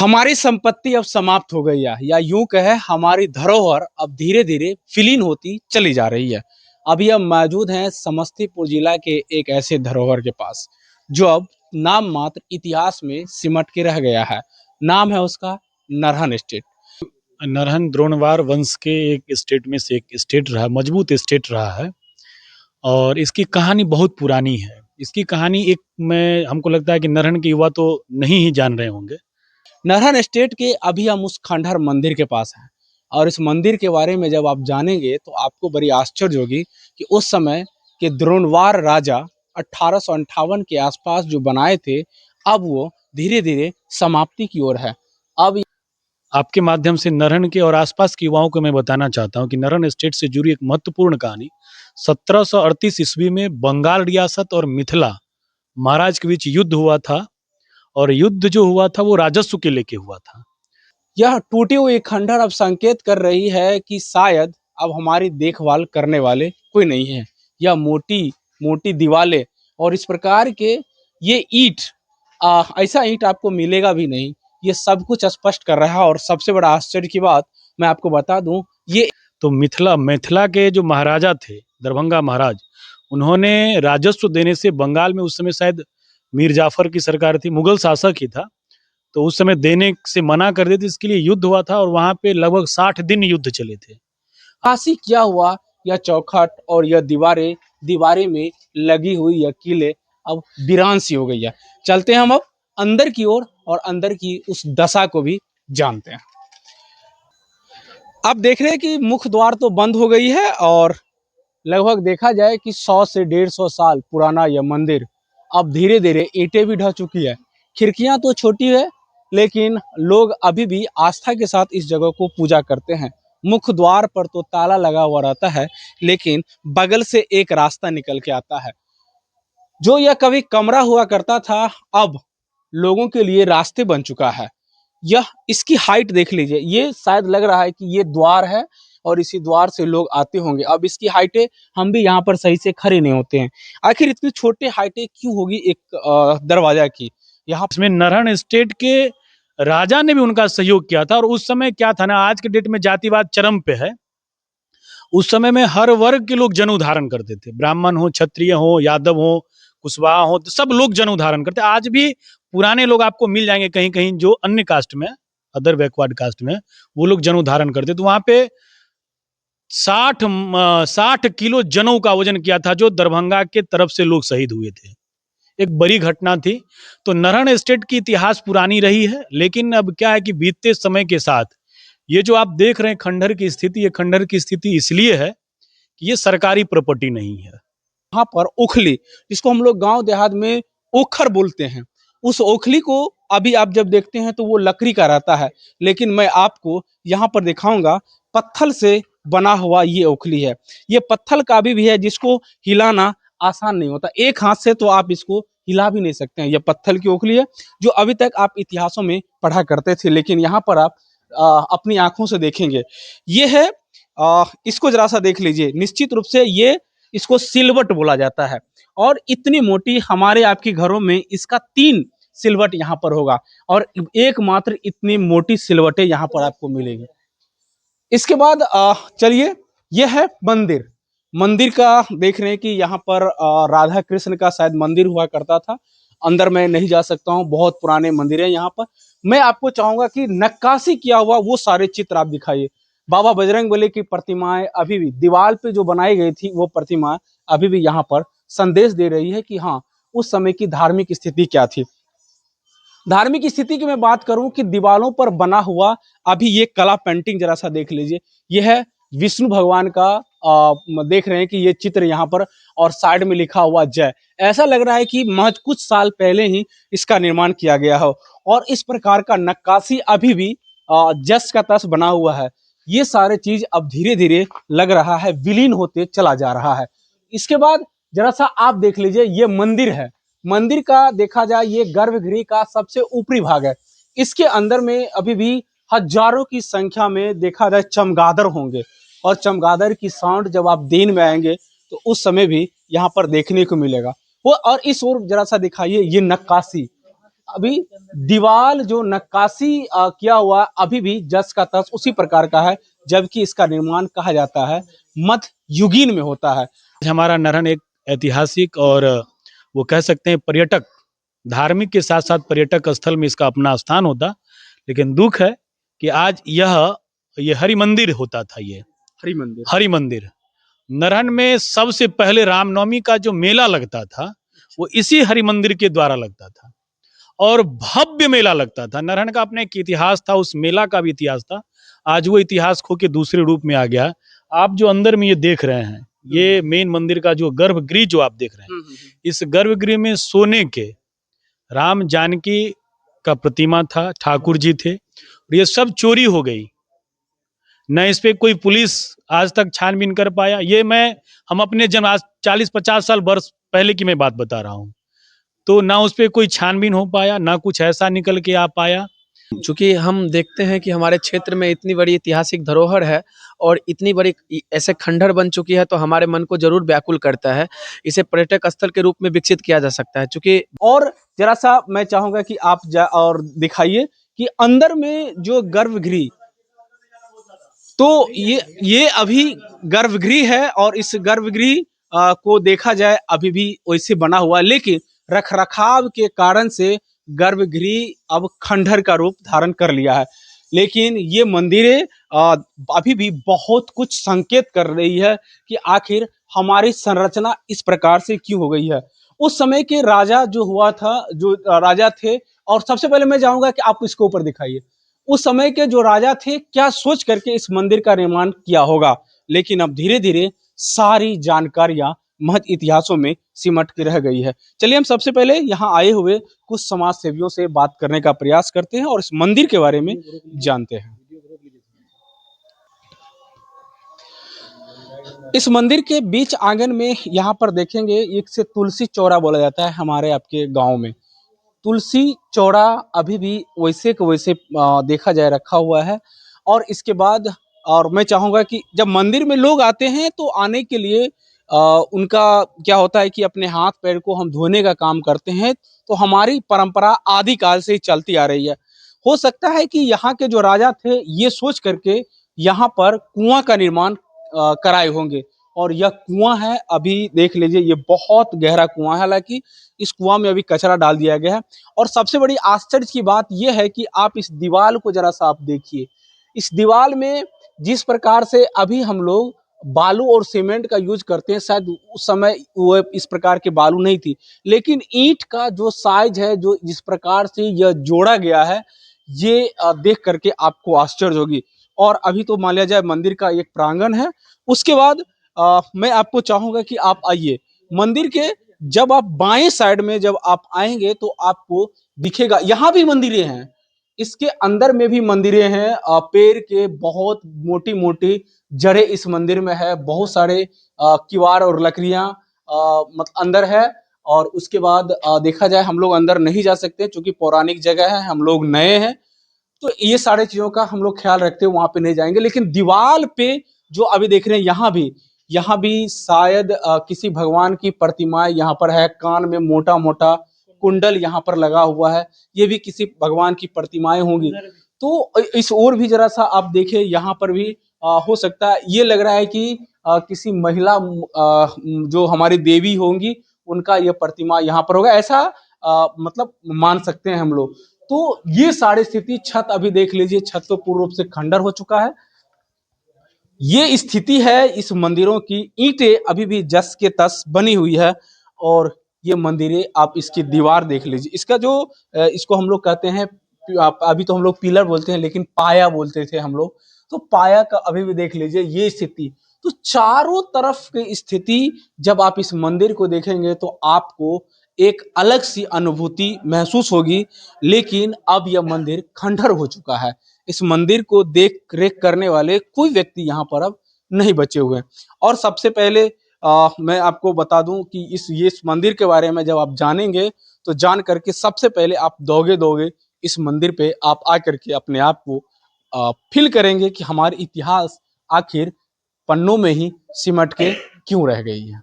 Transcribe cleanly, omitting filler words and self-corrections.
हमारी संपत्ति अब समाप्त हो गई है या यूं कहे हमारी धरोहर अब धीरे धीरे विलीन होती चली जा रही है। अभी हम मौजूद हैं समस्तीपुर जिला के एक ऐसे धरोहर के पास जो अब नाम मात्र इतिहास में सिमट के रह गया है। नाम है उसका नरहन स्टेट। नरहन द्रोणवार वंश के एक स्टेट में से एक स्टेट रहा, मजबूत स्टेट रहा है। और इसकी कहानी बहुत पुरानी है। इसकी कहानी एक में हमको लगता है कि नरहन के युवा तो नहीं ही जान रहे होंगे। नरहन स्टेट के अभी हम उस खंडहर मंदिर के पास हैं और इस मंदिर के बारे में जब आप जानेंगे तो आपको बड़ी आश्चर्य होगी कि उस समय के द्रोणवार राजा 1858 के आसपास जो बनाए थे अब वो धीरे धीरे समाप्ति की ओर है। अब आपके माध्यम से नरहन के और आसपास के युवाओं को मैं बताना चाहता हूँ कि नरहन स्टेट से जुड़ी एक महत्वपूर्ण कहानी 1738 ईस्वी में बंगाल रियासत और मिथिला महाराज के बीच युद्ध हुआ था। और युद्ध जो हुआ था वो राजस्व के लेके हुआ था। यह टूटी हुई खंडहर अब संकेत कर रही है कि शायद अब हमारी देखभाल करने वाले कोई नहीं है। यह मोटी मोटी दीवारें और इस प्रकार के ये ईंट, ऐसा ईंट आपको मिलेगा भी नहीं। ये सब कुछ स्पष्ट कर रहा है और सबसे बड़ा आश्चर्य की बात मैं आपको बता दूं, ये तो मिथिला मिथिला के जो महाराजा थे, दरभंगा महाराज, उन्होंने राजस्व देने से बंगाल में उस समय शायद मीर जाफर की सरकार थी, मुगल शासक ही था, तो उस समय देने से मना कर दिया था। इसके लिए युद्ध हुआ था और वहां पे लगभग 60 दिन युद्ध चले थे। आशी क्या हुआ, यह चौखट और यह दीवारें दीवारें में लगी हुई यह किले अब वीरान सी हो गई है। चलते हैं हम अब अंदर की ओर और अंदर की उस दशा को भी जानते हैं। अब देख रहे हैं कि मुख्य द्वार तो बंद हो गई है और लगभग देखा जाए कि 100 से 150 साल पुराना यह मंदिर अब धीरे धीरे ईंटें भी ढह चुकी है। खिड़कियां तो छोटी है लेकिन लोग अभी भी आस्था के साथ इस जगह को पूजा करते हैं। मुख्य द्वार पर तो ताला लगा हुआ रहता है लेकिन बगल से एक रास्ता निकल के आता है। जो यह कभी कमरा हुआ करता था अब लोगों के लिए रास्ते बन चुका है। यह इसकी हाइट देख लीजिए, ये शायद लग रहा है कि ये द्वार है और इसी द्वार से लोग आते होंगे। अब इसकी हाइटें हम भी यहाँ पर सही से खड़े नहीं होते हैं। आखिर इतनी छोटे हाइटें क्यों होगी एक दरवाजा की? यहाँ इसमें नरहन स्टेट के राजा ने भी उनका सहयोग किया था। और उस समय क्या था ना, आज के डेट में जातिवाद चरम पे है। उस समय में हर वर्ग के लोग जनेऊ धारण करते थे, ब्राह्मण हो, क्षत्रिय हो, यादव हो, कुशवाहा हो, तो सब लोग जनेऊ धारण करते। आज भी पुराने लोग आपको मिल जाएंगे कहीं कहीं जो अन्य कास्ट में, अदर बैकवर्ड कास्ट में, वो लोग जनेऊ धारण करते। तो वहां पे 60 किलो जनेऊ का वजन किया था जो दरभंगा के तरफ से लोग शहीद हुए थे। एक बड़ी घटना थी। तो नरहन स्टेट की इतिहास पुरानी रही है, लेकिन अब क्या है कि बीतते समय के साथ ये जो आप देख रहे हैं खंडहर की स्थिति, ये खंडहर की स्थिति इसलिए है कि ये सरकारी प्रॉपर्टी नहीं है। यहाँ पर ओखली, जिसको हम लोग गांव देहात में ओखर बोलते हैं, उस ओखली को अभी आप जब देखते हैं तो वो लकड़ी का रहता है, लेकिन मैं आपको यहाँ पर दिखाऊंगा पत्थर से बना हुआ ये ओखली है। ये पत्थर का भी है जिसको हिलाना आसान नहीं होता, एक हाथ से तो आप इसको हिला भी नहीं सकते हैं। ये पत्थर की ओखली है जो अभी तक आप इतिहासों में पढ़ा करते थे, लेकिन यहाँ पर आप अपनी आंखों से देखेंगे। ये है इसको जरा सा देख लीजिए। निश्चित रूप से ये इसको सिलवट बोला जाता है और इतनी मोटी हमारे आपके घरों में इसका 3 सिलवट यहाँ पर होगा और एकमात्र इतनी मोटी सिलवटें यहाँ पर आपको मिलेगी। इसके बाद चलिए, यह है मंदिर। मंदिर का देख रहे हैं कि यहाँ पर राधा कृष्ण का शायद मंदिर हुआ करता था। अंदर मैं नहीं जा सकता हूँ, बहुत पुराने मंदिर है यहाँ पर। मैं आपको चाहूंगा कि नक्काशी किया हुआ वो सारे चित्र आप दिखाइए। बाबा बजरंगबली की प्रतिमाएं अभी भी दीवार पे जो बनाई गई थी वो प्रतिमा अभी भी यहाँ पर संदेश दे रही है कि हाँ, उस समय की धार्मिक स्थिति क्या थी। धार्मिक स्थिति की मैं बात करूं कि दीवारों पर बना हुआ अभी ये कला पेंटिंग जरा सा देख लीजिए। यह है विष्णु भगवान का देख रहे हैं कि ये चित्र यहाँ पर और साइड में लिखा हुआ जय। ऐसा लग रहा है कि महज कुछ साल पहले ही इसका निर्माण किया गया हो और इस प्रकार का नक्काशी अभी भी जस का तस बना हुआ है। ये सारे चीज अब धीरे धीरे लग रहा है विलीन होते चला जा रहा है। इसके बाद जरा सा आप देख लीजिए, ये मंदिर है। मंदिर का देखा जाए ये गर्भगृह का सबसे ऊपरी भाग है। इसके अंदर में अभी भी हजारों की संख्या में देखा जाए चमगादड़ होंगे और चमगादड़ की साउंड जब आप दिन में आएंगे तो उस समय भी यहाँ पर देखने को मिलेगा। वो और इस ओर जरा सा दिखाइए, ये नक्काशी अभी दीवार जो नक्काशी किया हुआ अभी भी जस का तस उसी प्रकार का है, जबकि इसका निर्माण कहा जाता है मध्य युगीन में होता है। हमारा नरहन एक ऐतिहासिक और वो कह सकते हैं पर्यटक, धार्मिक के साथ साथ पर्यटक स्थल में इसका अपना स्थान होता, लेकिन दुख है कि आज ये हरि मंदिर होता था। ये हरि मंदिर नरहन में सबसे पहले रामनवमी का जो मेला लगता था वो इसी हरि मंदिर के द्वारा लगता था, और भव्य मेला लगता था। नरहन का अपने एक इतिहास था, उस मेला का भी इतिहास था। आज वो इतिहास खो के दूसरे रूप में आ गया। आप जो अंदर में ये देख रहे हैं, ये मेन मंदिर का जो गर्भगृह जो आप देख रहे हैं, इस गर्भगृह में सोने के राम जानकी का प्रतिमा था, ठाकुर जी थे, और ये सब चोरी हो गई। न इस पे कोई पुलिस आज तक छानबीन कर पाया। हम अपने जन्म आज 40-50 साल वर्ष पहले की मैं बात बता रहा हूँ, तो ना उस पे कोई छानबीन हो पाया, ना कुछ ऐसा निकल के आ पाया। चूंकि हम देखते हैं कि हमारे क्षेत्र में इतनी बड़ी ऐतिहासिक धरोहर है और इतनी बड़ी ऐसे खंडहर बन चुकी है, तो हमारे मन को जरूर व्याकुल करता है। इसे पर्यटक स्थल के रूप में विकसित किया जा सकता है। चूंकि और जरा सा मैं चाहूंगा कि आप और दिखाइए कि अंदर में जो गर्भगृह, तो ये अभी गर्भगृह है और इस गर्भगृह को देखा जाए अभी भी वैसे बना हुआ है, लेकिन रखरखाव के कारण से गर्भगृह अब खंडहर का रूप धारण कर लिया है। लेकिन ये मंदिरें अभी भी बहुत कुछ संकेत कर रही है कि आखिर हमारी संरचना इस प्रकार से क्यों हो गई है। उस समय के राजा जो हुआ था, जो राजा थे, और सबसे पहले मैं चाहूंगा कि आप इसके ऊपर दिखाइए उस समय के जो राजा थे क्या सोच करके इस मंदिर का निर्माण किया होगा। लेकिन अब धीरे धीरे सारी जानकारियां महज इतिहासों में सिमट के रह गई है। चलिए हम सबसे पहले यहाँ आए हुए कुछ समाज सेवियों से बात करने का प्रयास करते हैं और इस मंदिर के बारे में जानते हैं। इस मंदिर के बीच आंगन में यहाँ पर देखेंगे एक से तुलसी चौरा बोला जाता है हमारे आपके गांव में। तुलसी चौरा अभी भी वैसे के वैसे देखा जाए रखा हुआ है। और इसके बाद और मैं चाहूँगा कि जब मंदिर में लोग आते हैं तो आने के लिए उनका क्या होता है कि अपने हाथ पैर को हम धोने का काम करते हैं। तो हमारी परंपरा आदिकाल से ही चलती आ रही है। हो सकता है कि यहाँ के जो राजा थे ये सोच करके यहाँ पर कुआं का निर्माण कराए होंगे। और यह कुआं है, अभी देख लीजिए, ये बहुत गहरा कुआं है। हालांकि इस कुआं में अभी कचरा डाल दिया गया है। और सबसे बड़ी आश्चर्य की बात यह है कि आप इस दीवार को जरा सा आप देखिए। इस दीवार में जिस प्रकार से अभी हम लोग बालू और सीमेंट का यूज करते हैं, शायद उस समय वो इस प्रकार के बालू नहीं थी, लेकिन ईंट का जो साइज है, जो जिस प्रकार से यह जोड़ा गया है, ये देख करके आपको आश्चर्य होगी। और अभी तो मान लिया जाए मंदिर का एक प्रांगण है। उसके बाद मैं आपको चाहूंगा कि आप आइए मंदिर के, जब आप बाएं साइड में जब आप आएंगे तो आपको दिखेगा यहाँ भी मंदिरें हैं। इसके अंदर में भी मंदिरें हैं। पेड़ के बहुत मोटी मोटी जड़ें इस मंदिर में है। बहुत सारे किवाड़ और लकड़ियां मतलब अंदर है। और उसके बाद देखा जाए हम लोग अंदर नहीं जा सकते क्योंकि पौराणिक जगह है, हम लोग नए हैं, तो ये सारे चीजों का हम लोग ख्याल रखते हैं, वहां पे नहीं जाएंगे। लेकिन दीवार पे जो अभी देख रहे हैं यहाँ भी शायद किसी भगवान की प्रतिमाएं यहाँ पर है। कान में मोटा मोटा कुंडल यहाँ पर लगा हुआ है, ये भी किसी भगवान की प्रतिमाएं होंगी। तो इस ओर भी जरा सा आप देखें, यहाँ पर भी हो सकता है, ये लग रहा है कि किसी महिला जो हमारी देवी होंगी उनका यह प्रतिमा यहाँ पर होगा, ऐसा मतलब मान सकते हैं हम लोग। तो ये सारी स्थिति, छत अभी देख लीजिए, छत तो पूर्ण रूप से खंडर हो चुका है। ये स्थिति है इस मंदिरों की। ईंटें अभी भी जस के तस बनी हुई है। और ये मंदिरें आप इसकी दीवार देख लीजिए, इसका जो इसको हम लोग कहते हैं, अभी तो हम लोग पिलर बोलते हैं लेकिन पाया बोलते थे हम लोग, तो पाया का अभी भी देख लीजिए ये स्थिति। तो चारों तरफ की स्थिति जब आप इस मंदिर को देखेंगे तो आपको एक अलग सी अनुभूति महसूस होगी। लेकिन अब यह मंदिर खंडहर हो चुका है। इस मंदिर को देख रेख करने वाले कोई व्यक्ति यहाँ पर अब नहीं बचे हुए हैं। और सबसे पहले मैं आपको बता दूं कि इस मंदिर के बारे में जब आप जानेंगे तो जान करके सबसे पहले आप दौगे इस मंदिर पे आप आकर के अपने आप को फील करेंगे कि हमारी इतिहास आखिर पन्नों में ही सिमट के क्यों रह गई है।